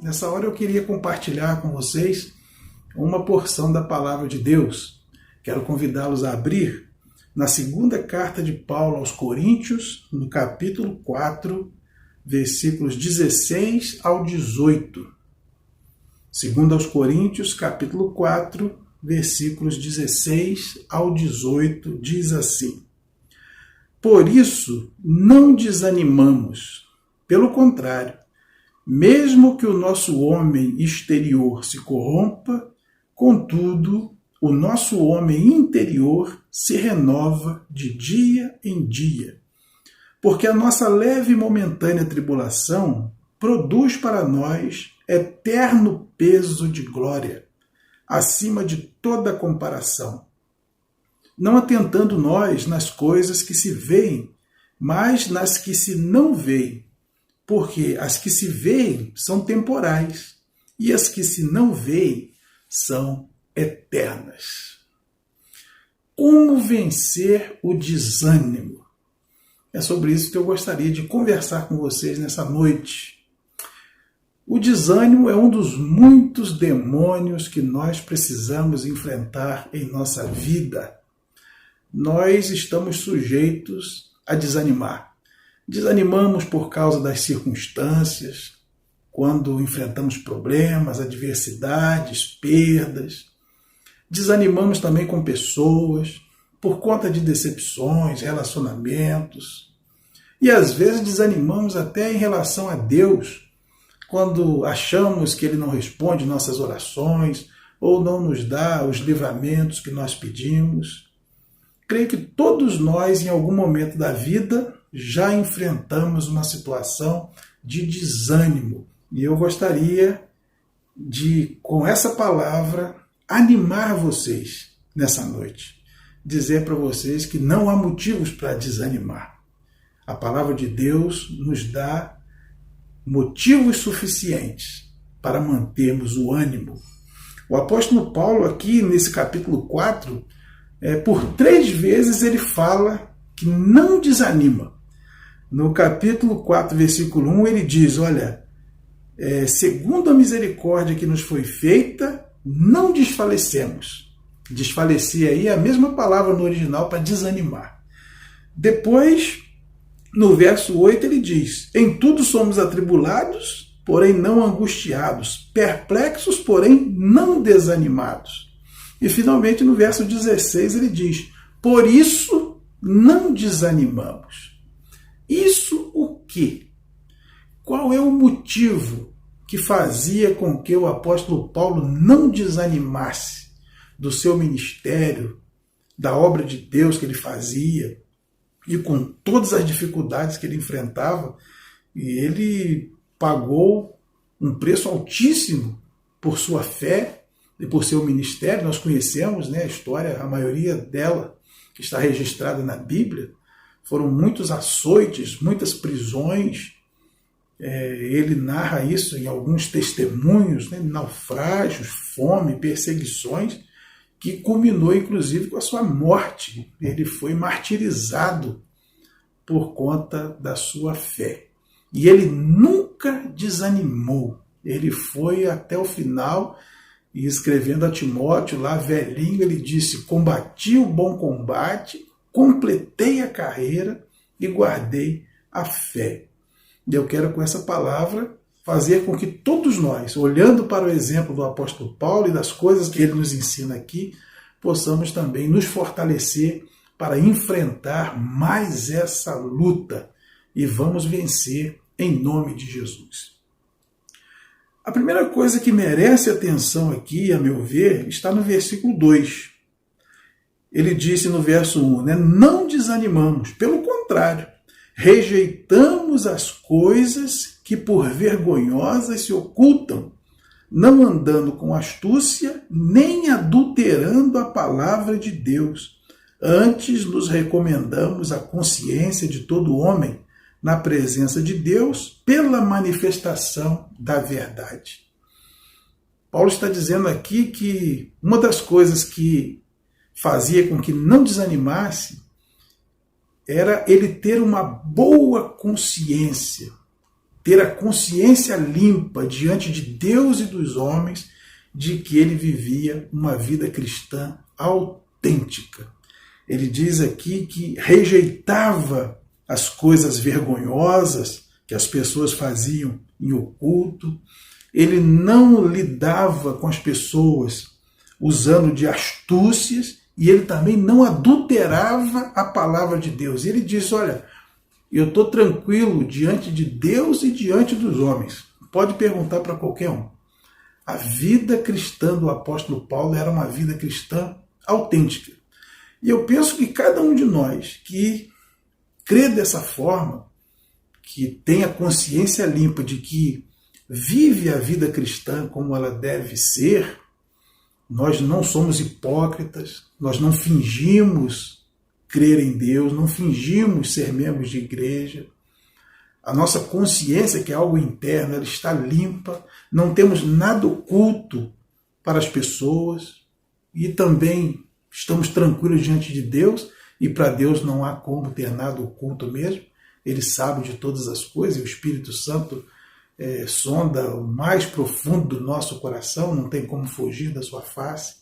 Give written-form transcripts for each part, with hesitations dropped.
Nessa hora eu queria compartilhar com vocês uma porção da Palavra de Deus. Quero convidá-los a abrir na segunda carta de Paulo aos Coríntios, no capítulo 4, versículos 16 ao 18. Segundo aos Coríntios, capítulo 4, versículos 16 ao 18, diz assim: Por isso não desanimamos, pelo contrário, mesmo que o nosso homem exterior se corrompa, contudo, o nosso homem interior se renova de dia em dia. Porque a nossa leve e momentânea tribulação produz para nós eterno peso de glória, acima de toda comparação. Não atentando nós nas coisas que se veem, mas nas que se não veem. Porque as que se veem são temporais e as que se não veem são eternas. Como vencer o desânimo? É sobre isso que eu gostaria de conversar com vocês nessa noite. O desânimo é um dos muitos demônios que nós precisamos enfrentar em nossa vida. Nós estamos sujeitos a desanimar. Desanimamos por causa das circunstâncias, quando enfrentamos problemas, adversidades, perdas. Desanimamos também com pessoas, por conta de decepções, relacionamentos. E às vezes desanimamos até em relação a Deus, quando achamos que Ele não responde nossas orações ou não nos dá os livramentos que nós pedimos. Creio que todos nós, em algum momento da vida, já enfrentamos uma situação de desânimo. E eu gostaria de, com essa palavra, animar vocês nessa noite. Dizer para vocês que não há motivos para desanimar. A palavra de Deus nos dá motivos suficientes para mantermos o ânimo. O apóstolo Paulo aqui, nesse capítulo 4, por 3 vezes ele fala que não desanima. No capítulo 4, versículo 1, ele diz, olha, segundo a misericórdia que nos foi feita, não desfalecemos. Desfalecer aí é a mesma palavra no original para desanimar. Depois, no verso 8, ele diz, em tudo somos atribulados, porém não angustiados, perplexos, porém não desanimados. E finalmente, no verso 16, ele diz, por isso não desanimamos. Isso o quê? Qual é o motivo que fazia com que o apóstolo Paulo não desanimasse do seu ministério, da obra de Deus que ele fazia, e com todas as dificuldades que ele enfrentava? E ele pagou um preço altíssimo por sua fé e por seu ministério. Nós conhecemos, a história, a maioria dela, que está registrada na Bíblia. Foram muitos açoites, muitas prisões. Ele narra isso em alguns testemunhos, naufrágios, fome, perseguições, que culminou inclusive com a sua morte. Ele foi martirizado por conta da sua fé. E ele nunca desanimou. Ele foi até o final, e escrevendo a Timóteo, lá velhinho, ele disse, combati o bom combate, completei a carreira e guardei a fé. E eu quero, com essa palavra, fazer com que todos nós, olhando para o exemplo do apóstolo Paulo e das coisas que ele nos ensina aqui, possamos também nos fortalecer para enfrentar mais essa luta e vamos vencer em nome de Jesus. A primeira coisa que merece atenção aqui, a meu ver, está no versículo 2. Ele disse no verso 1, não desanimamos, pelo contrário, rejeitamos as coisas que por vergonhosas se ocultam, não andando com astúcia, nem adulterando a palavra de Deus. Antes nos recomendamos a consciência de todo homem na presença de Deus pela manifestação da verdade. Paulo está dizendo aqui que uma das coisas que fazia com que não desanimasse era ele ter uma boa consciência, ter a consciência limpa diante de Deus e dos homens de que ele vivia uma vida cristã autêntica. Ele diz aqui que rejeitava as coisas vergonhosas que as pessoas faziam em oculto, ele não lidava com as pessoas usando de astúcias e ele também não adulterava a palavra de Deus. Ele diz, olha, eu estou tranquilo diante de Deus e diante dos homens. Pode perguntar para qualquer um. A vida cristã do apóstolo Paulo era uma vida cristã autêntica. E eu penso que cada um de nós que crê dessa forma, que tem a consciência limpa de que vive a vida cristã como ela deve ser, nós não somos hipócritas, nós não fingimos crer em Deus, não fingimos ser membros de igreja. A nossa consciência, que é algo interno, ela está limpa, não temos nada oculto para as pessoas e também estamos tranquilos diante de Deus, e para Deus não há como ter nada oculto mesmo. Ele sabe de todas as coisas, e o Espírito Santo sonda o mais profundo do nosso coração, não tem como fugir da sua face.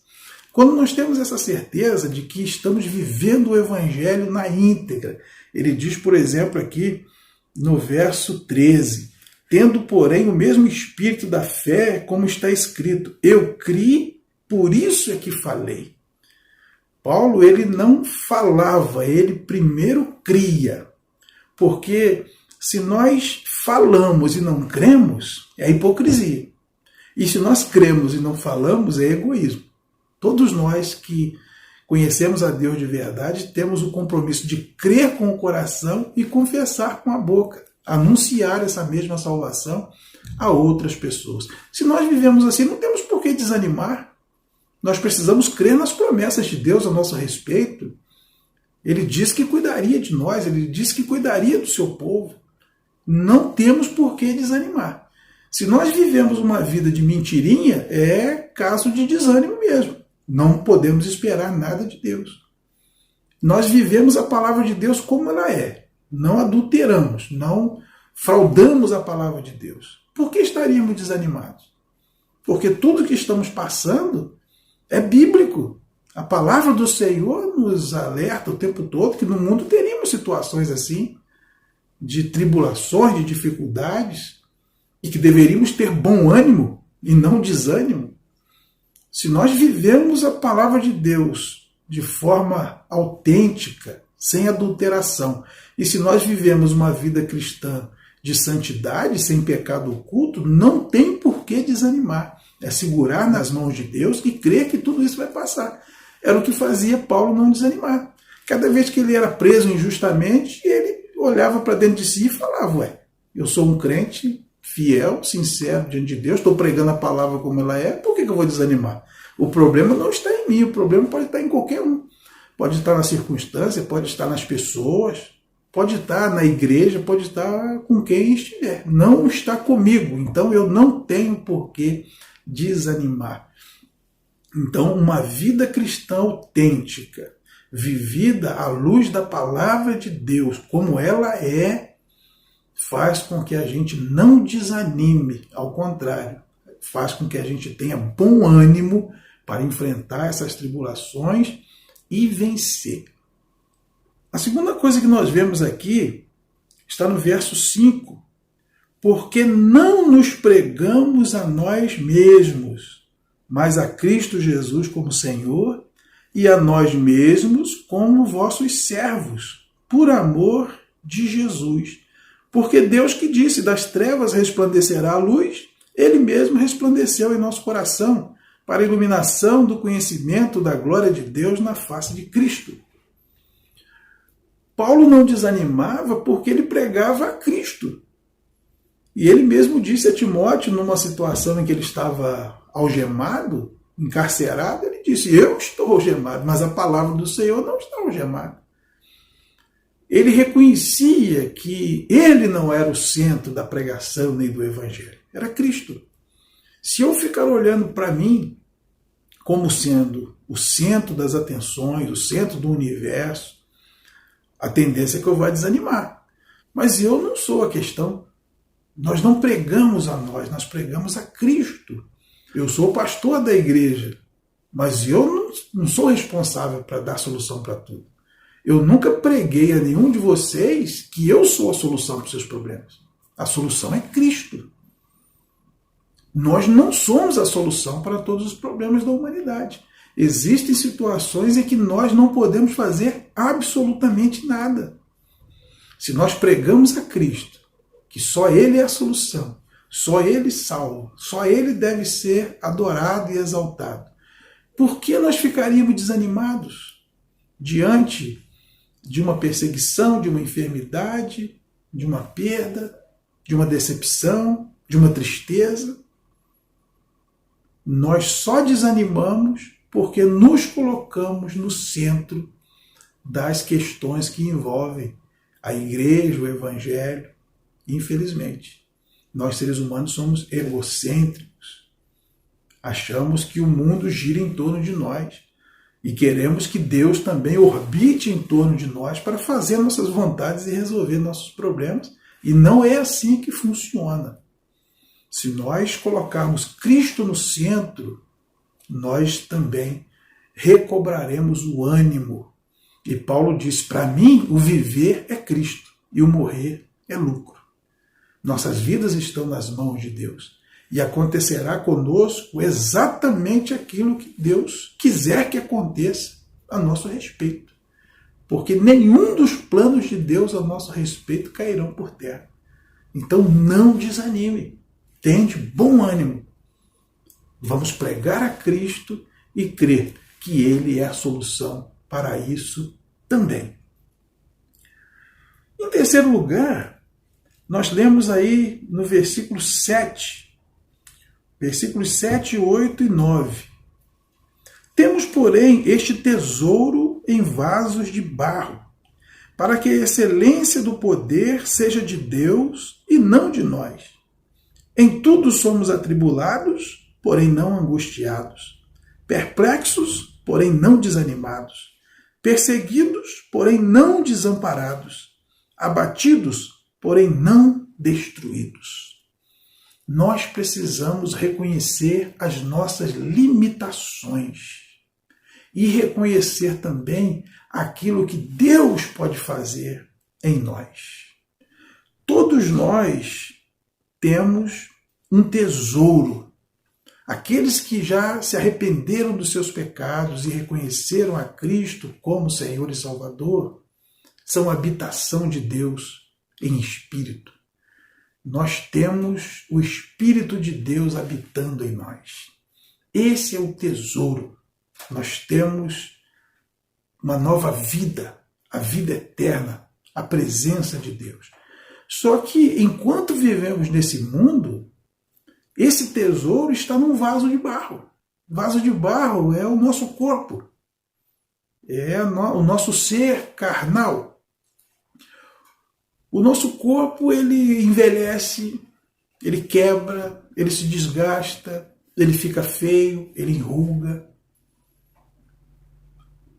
Quando nós temos essa certeza de que estamos vivendo o Evangelho na íntegra, ele diz, por exemplo, aqui no verso 13, tendo, porém, o mesmo espírito da fé, como está escrito, eu criei, por isso é que falei. Paulo, ele não falava, ele primeiro cria, porque se nós falamos e não cremos, é hipocrisia. E se nós cremos e não falamos, é egoísmo. Todos nós que conhecemos a Deus de verdade temos o compromisso de crer com o coração e confessar com a boca, anunciar essa mesma salvação a outras pessoas. Se nós vivemos assim, não temos por que desanimar. Nós precisamos crer nas promessas de Deus a nosso respeito. Ele diz que cuidaria de nós, ele diz que cuidaria do seu povo. Não temos por que desanimar. Se nós vivemos uma vida de mentirinha, é caso de desânimo mesmo. Não podemos esperar nada de Deus. Nós vivemos a palavra de Deus como ela é. Não adulteramos, não fraudamos a palavra de Deus. Por que estaríamos desanimados? Porque tudo que estamos passando é bíblico. A palavra do Senhor nos alerta o tempo todo que no mundo teríamos situações assim, de tribulações, de dificuldades, e que deveríamos ter bom ânimo e não desânimo. Se nós vivemos a palavra de Deus de forma autêntica, sem adulteração, e se nós vivemos uma vida cristã de santidade, sem pecado oculto, não tem por que desanimar. É segurar nas mãos de Deus e crer que tudo isso vai passar. Era o que fazia Paulo não desanimar. Cada vez que ele era preso injustamente, ele olhava para dentro de si e falava, eu sou um crente fiel, sincero diante de Deus, estou pregando a palavra como ela é, por que eu vou desanimar? O problema não está em mim, o problema pode estar em qualquer um. Pode estar na circunstância, pode estar nas pessoas, pode estar na igreja, pode estar com quem estiver. Não está comigo, então eu não tenho por que desanimar. Então, uma vida cristã autêntica, vivida à luz da palavra de Deus, como ela é, faz com que a gente não desanime, ao contrário, faz com que a gente tenha bom ânimo para enfrentar essas tribulações e vencer. A segunda coisa que nós vemos aqui está no verso 5. Porque não nos pregamos a nós mesmos, mas a Cristo Jesus como Senhor e a nós mesmos como vossos servos, por amor de Jesus. Porque Deus que disse, das trevas resplandecerá a luz, Ele mesmo resplandeceu em nosso coração, para a iluminação do conhecimento da glória de Deus na face de Cristo. Paulo não desanimava porque ele pregava a Cristo. E ele mesmo disse a Timóteo, numa situação em que ele estava algemado, encarcerado, ele disse, eu estou algemado, mas a palavra do Senhor não está algemada. Ele reconhecia que ele não era o centro da pregação nem do Evangelho, era Cristo. Se eu ficar olhando para mim como sendo o centro das atenções, o centro do universo, a tendência é que eu vá desanimar. Mas eu não sou a questão. Nós não pregamos a nós pregamos a Cristo. Eu sou o pastor da igreja, mas eu não sou responsável para dar solução para tudo. Eu nunca preguei a nenhum de vocês que eu sou a solução para os seus problemas. A solução é Cristo. Nós não somos a solução para todos os problemas da humanidade. Existem situações em que nós não podemos fazer absolutamente nada. Se nós pregamos a Cristo, que só Ele é a solução, só Ele salva, só Ele deve ser adorado e exaltado, por que nós ficaríamos desanimados diante de uma perseguição, de uma enfermidade, de uma perda, de uma decepção, de uma tristeza? Nós só desanimamos porque nos colocamos no centro das questões que envolvem a igreja, o evangelho. Infelizmente, nós seres humanos somos egocêntricos. Achamos que o mundo gira em torno de nós e queremos que Deus também orbite em torno de nós para fazer nossas vontades e resolver nossos problemas. E não é assim que funciona. Se nós colocarmos Cristo no centro, nós também recobraremos o ânimo. E Paulo diz, para mim, o viver é Cristo e o morrer é lucro. Nossas vidas estão nas mãos de Deus. E acontecerá conosco exatamente aquilo que Deus quiser que aconteça a nosso respeito. Porque nenhum dos planos de Deus a nosso respeito cairão por terra. Então não desanime. Tende bom ânimo. Vamos pregar a Cristo e crer que Ele é a solução para isso também. Em terceiro lugar, nós lemos aí no versículo 7, versículos 7, 8 e 9. Temos, porém, este tesouro em vasos de barro, para que a excelência do poder seja de Deus e não de nós. Em tudo somos atribulados, porém não angustiados, perplexos, porém não desanimados, perseguidos, porém não desamparados, abatidos, porém não destruídos. Nós precisamos reconhecer as nossas limitações e reconhecer também aquilo que Deus pode fazer em nós. Todos nós temos um tesouro. Aqueles que já se arrependeram dos seus pecados e reconheceram a Cristo como Senhor e Salvador, são habitação de Deus em espírito. Nós temos o Espírito de Deus habitando em nós. Esse é o tesouro. Nós temos uma nova vida, a vida eterna, a presença de Deus. Só que enquanto vivemos nesse mundo, esse tesouro está num vaso de barro. O vaso de barro é o nosso corpo, é o nosso ser carnal. O nosso corpo, ele envelhece, ele quebra, ele se desgasta, ele fica feio, ele enruga.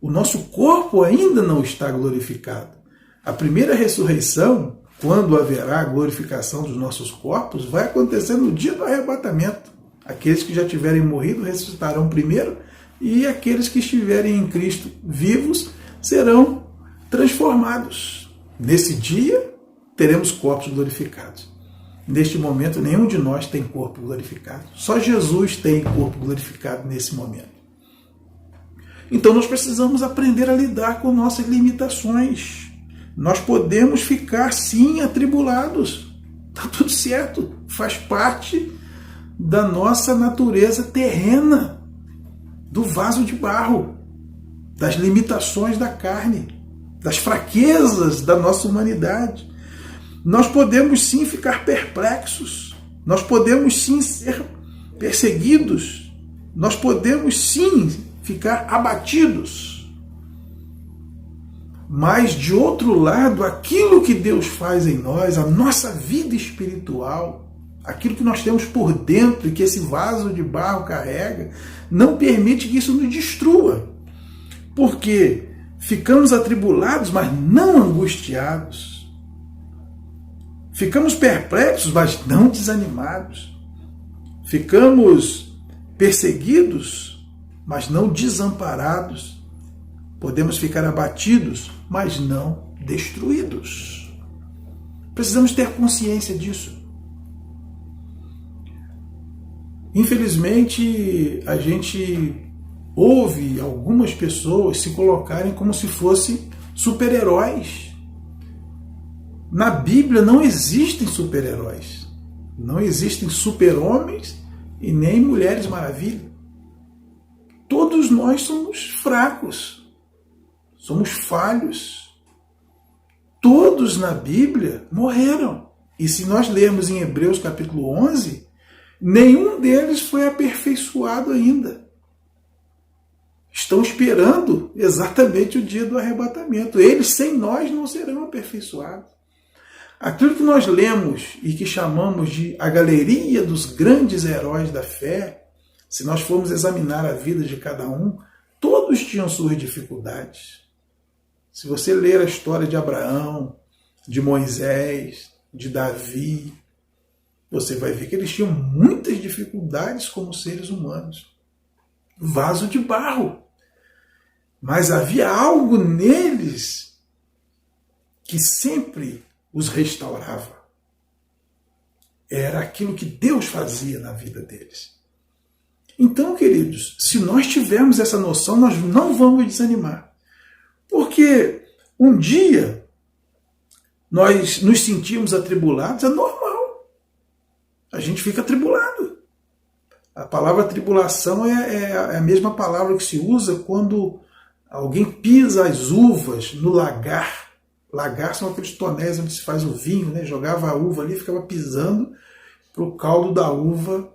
O nosso corpo ainda não está glorificado. A primeira ressurreição, quando haverá a glorificação dos nossos corpos, vai acontecer no dia do arrebatamento. Aqueles que já tiverem morrido ressuscitarão primeiro e aqueles que estiverem em Cristo vivos serão transformados. Nesse dia, teremos corpos glorificados. Neste momento, nenhum de nós tem corpo glorificado. Só Jesus tem corpo glorificado nesse momento. Então nós precisamos aprender a lidar com nossas limitações. Nós podemos ficar, sim, atribulados. Está tudo certo. Faz parte da nossa natureza terrena, do vaso de barro, das limitações da carne, das fraquezas da nossa humanidade. Nós podemos, sim, ficar perplexos. Nós podemos, sim, ser perseguidos. Nós podemos, sim, ficar abatidos. Mas, de outro lado, aquilo que Deus faz em nós, a nossa vida espiritual, aquilo que nós temos por dentro e que esse vaso de barro carrega, não permite que isso nos destrua. Porque ficamos atribulados, mas não angustiados. Ficamos perplexos, mas não desanimados. Ficamos perseguidos, mas não desamparados. Podemos ficar abatidos, mas não destruídos. Precisamos ter consciência disso. Infelizmente, a gente ouve algumas pessoas se colocarem como se fossem super-heróis. Na Bíblia não existem super-heróis. Não existem super-homens e nem mulheres maravilha. Todos nós somos fracos. Somos falhos. Todos na Bíblia morreram. E se nós lermos em Hebreus capítulo 11, nenhum deles foi aperfeiçoado ainda. Estão esperando exatamente o dia do arrebatamento. Eles, sem nós, não serão aperfeiçoados. Aquilo que nós lemos e que chamamos de a galeria dos grandes heróis da fé, se nós formos examinar a vida de cada um, todos tinham suas dificuldades. Se você ler a história de Abraão, de Moisés, de Davi, você vai ver que eles tinham muitas dificuldades como seres humanos. Vaso de barro. Mas havia algo neles que sempre os restaurava. Era aquilo que Deus fazia na vida deles. Então, queridos, se nós tivermos essa noção, nós não vamos desanimar. Porque um dia nós nos sentimos atribulados, é normal. A gente fica atribulado. A palavra tribulação é a mesma palavra que se usa quando alguém pisa as uvas no lagar. Lagar são aqueles tonéis onde se faz o vinho, né? Jogava a uva ali e ficava pisando para o caldo da uva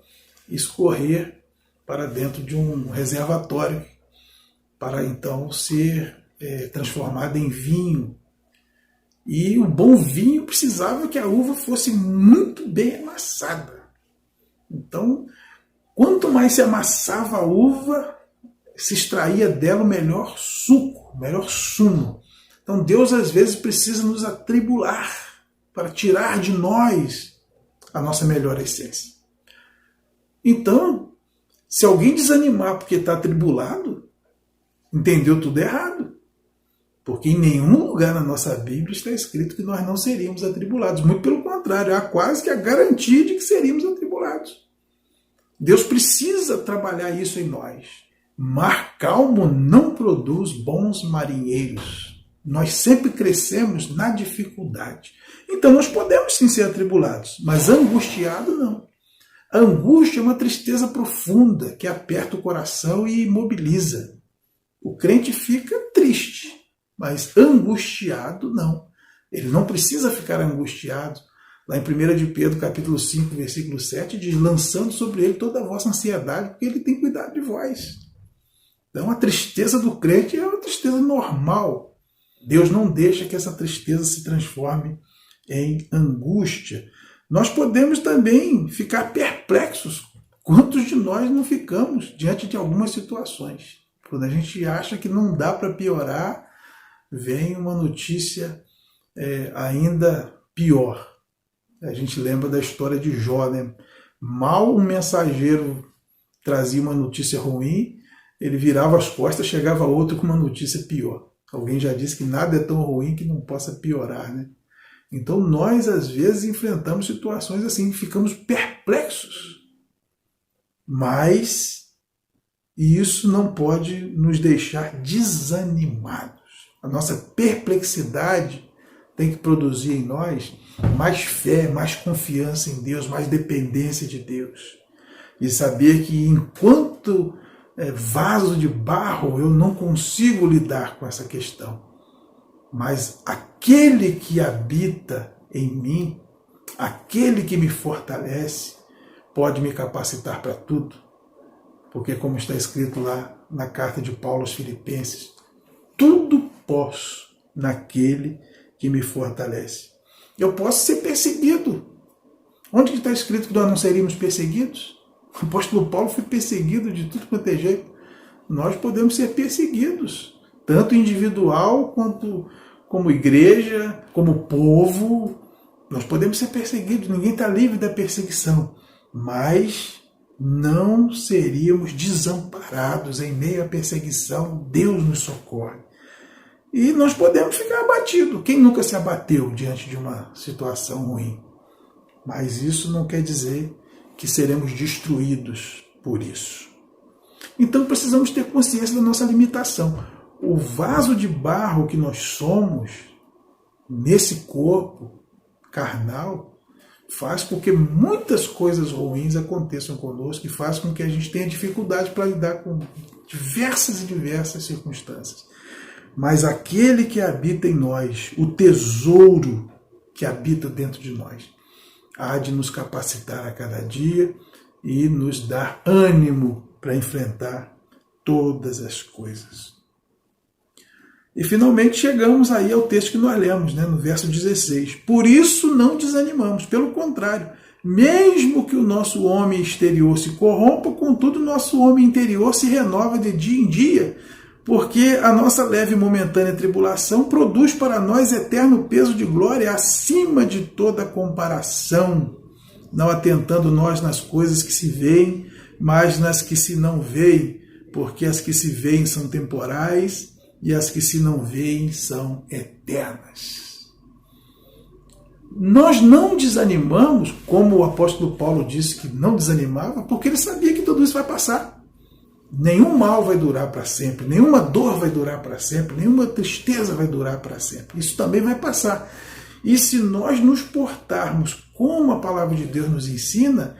escorrer para dentro de um reservatório, para então ser transformado em vinho. E o bom vinho precisava que a uva fosse muito bem amassada. Então, quanto mais se amassava a uva, se extraía dela o melhor suco, o melhor sumo. Então Deus às vezes precisa nos atribular para tirar de nós a nossa melhor essência. Então, se alguém desanimar porque está atribulado, entendeu tudo errado. Porque em nenhum lugar na nossa Bíblia está escrito que nós não seríamos atribulados. Muito pelo contrário, há quase que a garantia de que seríamos atribulados. Deus precisa trabalhar isso em nós. Mar calmo não produz bons marinheiros. Nós sempre crescemos na dificuldade. Então nós podemos sim ser atribulados, mas angustiado não. A angústia é uma tristeza profunda que aperta o coração e imobiliza. O crente fica triste, mas angustiado não. Ele não precisa ficar angustiado. Lá em 1 de Pedro, capítulo 5, versículo 7, diz, lançando sobre ele toda a vossa ansiedade, porque ele tem cuidado de vós. Então a tristeza do crente é uma tristeza normal. Deus não deixa que essa tristeza se transforme em angústia. Nós podemos também ficar perplexos. Quantos de nós não ficamos diante de algumas situações? Quando a gente acha que não dá para piorar, vem uma notícia ainda pior. A gente lembra da história de Jó, né? Mal um mensageiro trazia uma notícia ruim, ele virava as costas, chegava outro com uma notícia pior. Alguém já disse que nada é tão ruim que não possa piorar, né? Então nós, às vezes, enfrentamos situações assim, ficamos perplexos. Mas isso não pode nos deixar desanimados. A nossa perplexidade tem que produzir em nós mais fé, mais confiança em Deus, mais dependência de Deus. E saber que enquanto vaso de barro, eu não consigo lidar com essa questão. Mas aquele que habita em mim, aquele que me fortalece, pode me capacitar para tudo. Porque como está escrito lá na carta de Paulo aos Filipenses, tudo posso naquele que me fortalece. Eu posso ser perseguido. Onde que está escrito que nós não seríamos perseguidos? O apóstolo Paulo foi perseguido de tudo quanto é jeito. Nós podemos ser perseguidos. tanto individual quanto como igreja, como povo. Nós podemos ser perseguidos, ninguém está livre da perseguição, mas não seríamos desamparados em meio à perseguição. Deus nos socorre. E nós podemos ficar abatidos. Quem nunca se abateu diante de uma situação ruim? Mas isso não quer dizer que seremos destruídos por isso. Então precisamos ter consciência da nossa limitação. O vaso de barro que nós somos, nesse corpo carnal, faz com que muitas coisas ruins aconteçam conosco e faz com que a gente tenha dificuldade para lidar com diversas e diversas circunstâncias. Mas aquele que habita em nós, o tesouro que habita dentro de nós, há de nos capacitar a cada dia e nos dar ânimo para enfrentar todas as coisas. E finalmente chegamos aí ao texto que nós lemos, no verso 16. Por isso não desanimamos, pelo contrário, mesmo que o nosso homem exterior se corrompa, contudo o nosso homem interior se renova de dia em dia, porque a nossa leve e momentânea tribulação produz para nós eterno peso de glória acima de toda comparação, não atentando nós nas coisas que se veem, mas nas que se não veem, porque as que se veem são temporais e as que se não veem são eternas. Nós não desanimamos, como o apóstolo Paulo disse que não desanimava, porque ele sabia que tudo isso vai passar. Nenhum mal vai durar para sempre, nenhuma dor vai durar para sempre, nenhuma tristeza vai durar para sempre. Isso também vai passar. E se nós nos portarmos como a palavra de Deus nos ensina,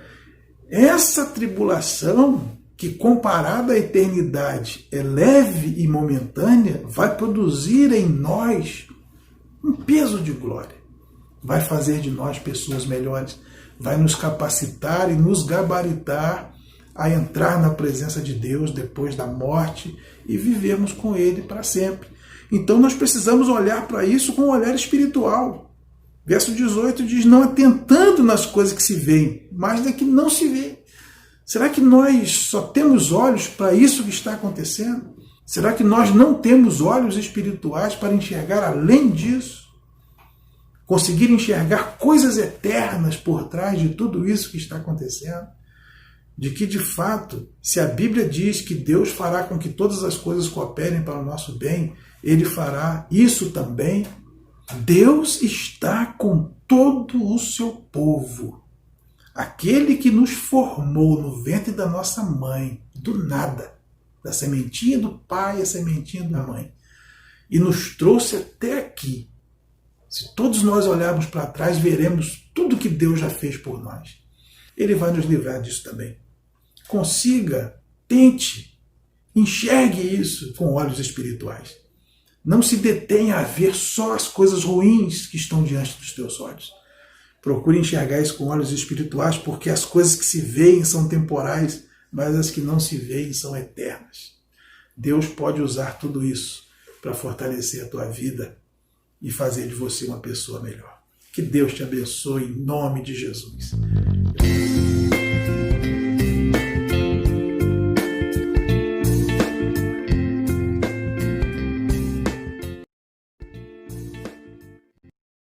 essa tribulação, que comparada à eternidade é leve e momentânea, vai produzir em nós um peso de glória. Vai fazer de nós pessoas melhores, vai nos capacitar e nos gabaritar a entrar na presença de Deus depois da morte e vivermos com Ele para sempre. Então nós precisamos olhar para isso com um olhar espiritual. Verso 18 diz, não atentando nas coisas que se veem, mas da que não se vê. Será que nós só temos olhos para isso que está acontecendo? Será que nós não temos olhos espirituais para enxergar além disso? Conseguir enxergar coisas eternas por trás de tudo isso que está acontecendo? De que, de fato, se a Bíblia diz que Deus fará com que todas as coisas cooperem para o nosso bem, Ele fará isso também. Deus está com todo o seu povo. Aquele que nos formou no ventre da nossa mãe, do nada, da sementinha do pai à sementinha da mãe, e nos trouxe até aqui. Se todos nós olharmos para trás, veremos tudo que Deus já fez por nós. Ele vai nos livrar disso também. Consiga, tente, enxergue isso com olhos espirituais. Não se detenha a ver só as coisas ruins que estão diante dos teus olhos. Procure enxergar isso com olhos espirituais, porque as coisas que se veem são temporais, mas as que não se veem são eternas. Deus pode usar tudo isso para fortalecer a tua vida e fazer de você uma pessoa melhor. Que Deus te abençoe em nome de Jesus.